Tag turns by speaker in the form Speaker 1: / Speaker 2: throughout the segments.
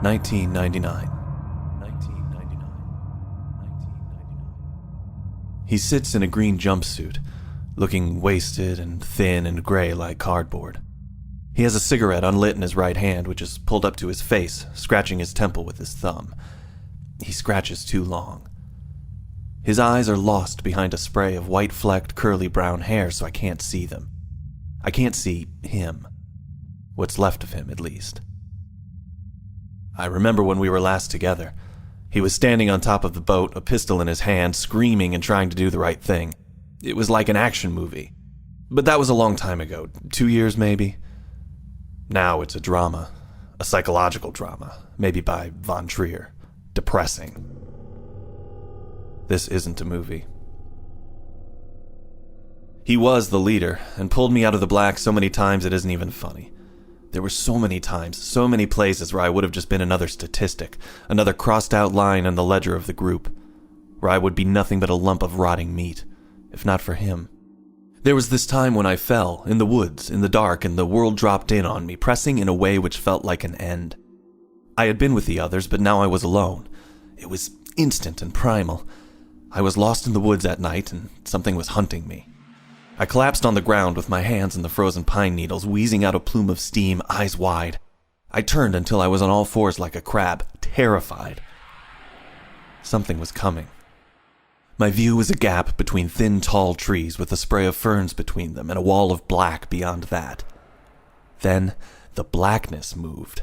Speaker 1: 1999. He sits in a green jumpsuit, looking wasted and thin and gray like cardboard. He has a cigarette unlit in his right hand, which is pulled up to his face, scratching his temple with his thumb. He scratches too long. His eyes are lost behind a spray of white-flecked, curly brown hair, so I can't see them. I can't see him. What's left of him, at least. I remember when we were last together. He was standing on top of the boat, a pistol in his hand, screaming and trying to do the right thing. It was like an action movie. But that was a long time ago, 2 years maybe. Now it's a drama, a psychological drama, maybe by Von Trier. Depressing. This isn't a movie. He was the leader, and pulled me out of the black so many times it isn't even funny. There were so many times, so many places where I would have just been another statistic, another crossed-out line in the ledger of the group, where I would be nothing but a lump of rotting meat, if not for him. There was this time when I fell, in the woods, in the dark, and the world dropped in on me, pressing in a way which felt like an end. I had been with the others, but now I was alone. It was instant and primal. I was lost in the woods at night, and something was hunting me. I collapsed on the ground with my hands in the frozen pine needles, wheezing out a plume of steam, eyes wide. I turned until I was on all fours like a crab, terrified. Something was coming. My view was a gap between thin, tall trees with a spray of ferns between them and a wall of black beyond that. Then the blackness moved.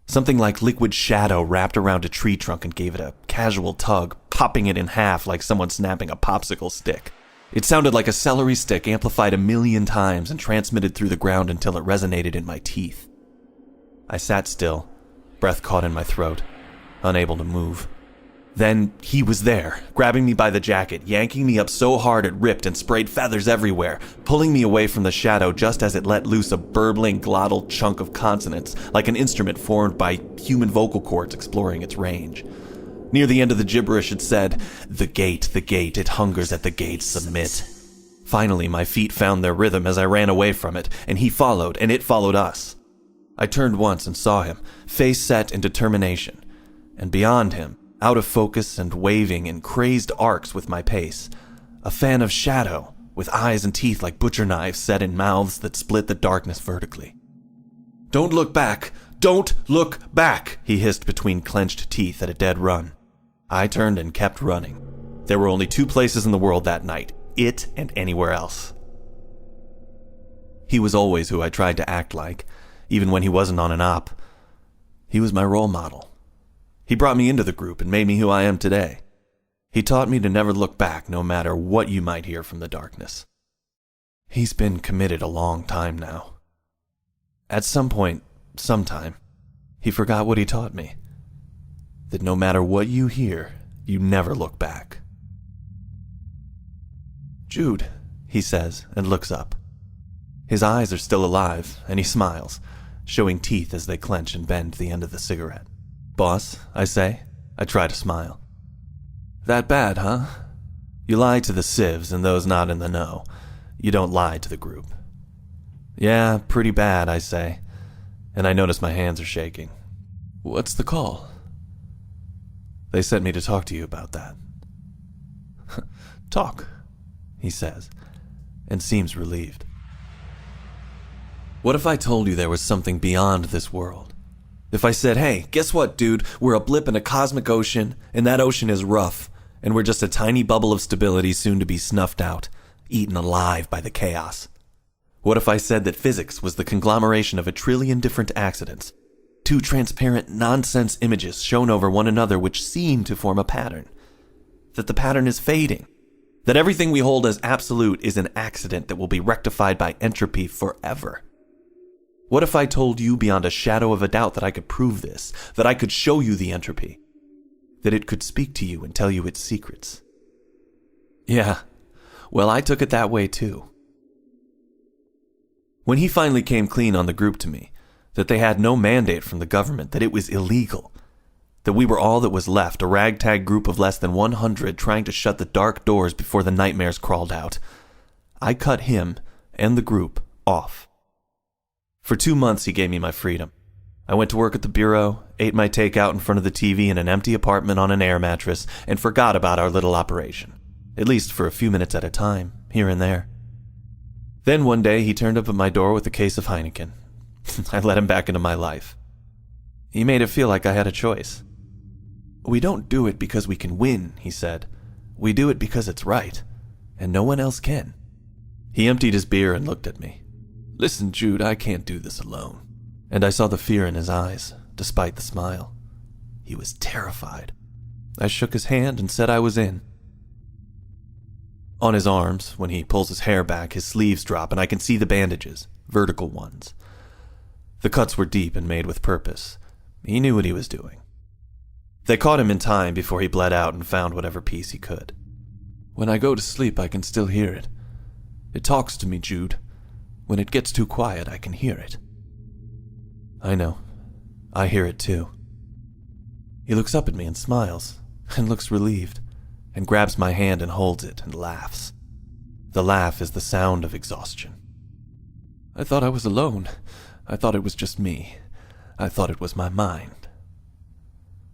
Speaker 1: Something like liquid shadow wrapped around a tree trunk and gave it a casual tug, popping it in half like someone snapping a popsicle stick. It sounded like a celery stick amplified 1,000,000 times and transmitted through the ground until it resonated in my teeth. I sat still, breath caught in my throat, unable to move. Then he was there, grabbing me by the jacket, yanking me up so hard it ripped and sprayed feathers everywhere, pulling me away from the shadow just as it let loose a burbling glottal chunk of consonants, like an instrument formed by human vocal cords exploring its range. Near the end of the gibberish it said, the gate, it hungers at the gate, submit." Finally, my feet found their rhythm as I ran away from it, and he followed, and it followed us. I turned once and saw him, face set in determination, and beyond him, out of focus and waving in crazed arcs with my pace, a fan of shadow with eyes and teeth like butcher knives set in mouths that split the darkness vertically. "Don't look back! Don't look back!" he hissed between clenched teeth at a dead run. I turned and kept running. There were only 2 places in the world that night, it and anywhere else. He was always who I tried to act like, even when he wasn't on an op. He was my role model. He brought me into the group and made me who I am today. He taught me to never look back, no matter what you might hear from the darkness. He's been committed a long time now. At some point, sometime, he forgot what he taught me. That no matter what you hear, you never look back. "Jude," he says, and looks up. His eyes are still alive, and he smiles, showing teeth as they clench and bend the end of the cigarette. "Boss," I say. I try to smile. "That bad, huh? You lie to the civs and those not in the know. You don't lie to the group." "Yeah, pretty bad," I say, and I notice my hands are shaking. "What's the call?" "They sent me to talk to you about that." "Talk," he says, and seems relieved. What if I told you there was something beyond this world? If I said, "Hey, guess what, dude? We're a blip in a cosmic ocean, and that ocean is rough, and we're just a tiny bubble of stability soon to be snuffed out, eaten alive by the chaos." What if I said that physics was the conglomeration of 1,000,000,000,000 different accidents, 2 transparent nonsense images shown over one another which seem to form a pattern, that the pattern is fading, that everything we hold as absolute is an accident that will be rectified by entropy forever? What if I told you beyond a shadow of a doubt that I could prove this, that I could show you the entropy, that it could speak to you and tell you its secrets? Yeah, well, I took it that way too. When he finally came clean on the group to me, that they had no mandate from the government, that it was illegal, that we were all that was left, a ragtag group of less than 100 trying to shut the dark doors before the nightmares crawled out, I cut him and the group off. For 2 months he gave me my freedom. I went to work at the bureau, ate my takeout in front of the TV in an empty apartment on an air mattress, and forgot about our little operation. At least for a few minutes at a time, here and there. Then one day he turned up at my door with a case of Heineken. I let him back into my life. He made it feel like I had a choice. "We don't do it because we can win," he said. "We do it because it's right, and no one else can." He emptied his beer and looked at me. "Listen, Jude, I can't do this alone." And I saw the fear in his eyes, despite the smile. He was terrified. I shook his hand and said I was in. On his arms, when he pulls his hair back, his sleeves drop and I can see the bandages, vertical ones. The cuts were deep and made with purpose. He knew what he was doing. They caught him in time before he bled out and found whatever piece he could. "When I go to sleep, I can still hear it. It talks to me, Jude. When it gets too quiet, I can hear it." I know. I hear it too. He looks up at me and smiles, and looks relieved, and grabs my hand and holds it and laughs. The laugh is the sound of exhaustion. "I thought I was alone. I thought it was just me. I thought it was my mind."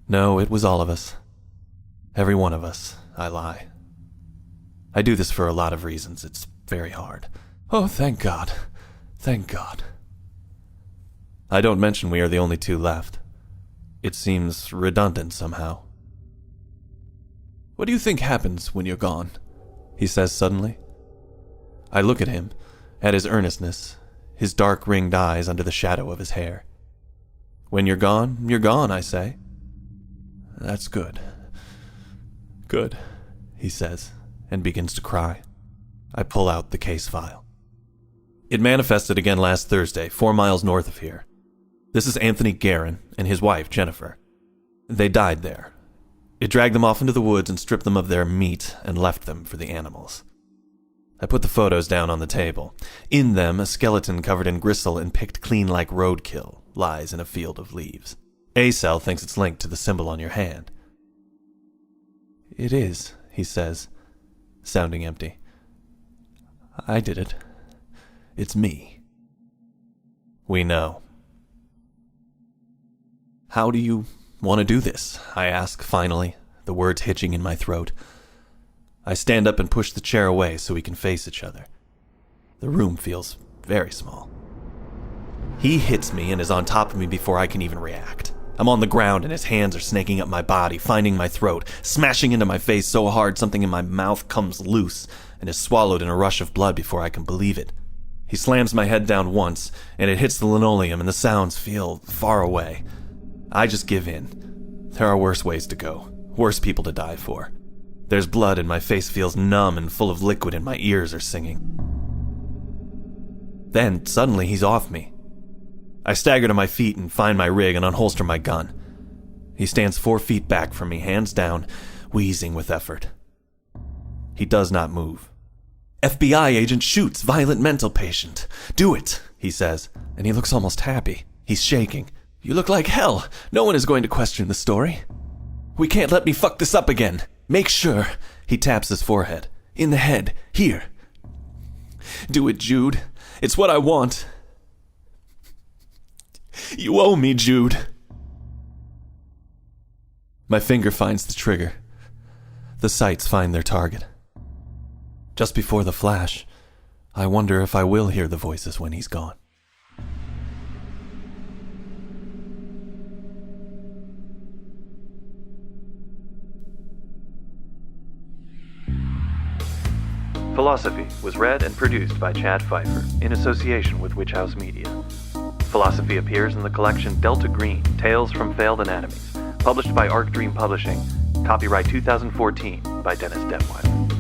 Speaker 1: No, it was all of us. Every one of us, I lie. I do this for a lot of reasons. It's very hard. Oh, thank God. Thank God. I don't mention we are the only two left. It seems redundant somehow. "What do you think happens when you're gone?" he says suddenly. I look at him, at his earnestness, his dark ringed eyes under the shadow of his hair. "When you're gone, I say." "That's good. Good," he says, and begins to cry. I pull out the case file. It manifested again last Thursday, 4 miles north of here. This is Anthony Guerin and his wife, Jennifer. They died there. It dragged them off into the woods and stripped them of their meat and left them for the animals. I put the photos down on the table. In them, a skeleton covered in gristle and picked clean like roadkill lies in a field of leaves. A-Cell thinks it's linked to the symbol on your hand. "It is," he says, sounding empty. "I did it. It's me." We know. "How do you want to do this?" I ask finally, the words hitching in my throat. I stand up and push the chair away so we can face each other. The room feels very small. He hits me and is on top of me before I can even react. I'm on the ground and his hands are snaking up my body, finding my throat, smashing into my face so hard something in my mouth comes loose and is swallowed in a rush of blood before I can believe it. He slams my head down once, and it hits the linoleum and the sounds feel far away. I just give in. There are worse ways to go, worse people to die for. There's blood and my face feels numb and full of liquid and my ears are singing. Then, suddenly, he's off me. I stagger to my feet and find my rig and unholster my gun. He stands 4 feet back from me, hands down, wheezing with effort. He does not move. "FBI agent shoots violent mental patient. Do it," he says, and he looks almost happy. He's shaking. "You look like hell. No one is going to question the story. We can't let me fuck this up again. Make sure." He taps his forehead. "In the head. Here. Do it, Jude. It's what I want. You owe me, Jude." My finger finds the trigger. The sights find their target. Just before the flash, I wonder if I will hear the voices when he's gone. Philosophy was read and produced by Chad Pfeiffer in association with Witch House Media. Philosophy appears in the collection Delta Green, Tales from Failed Anatomies, published by Arc Dream Publishing, copyright 2014 by Dennis Detwiller.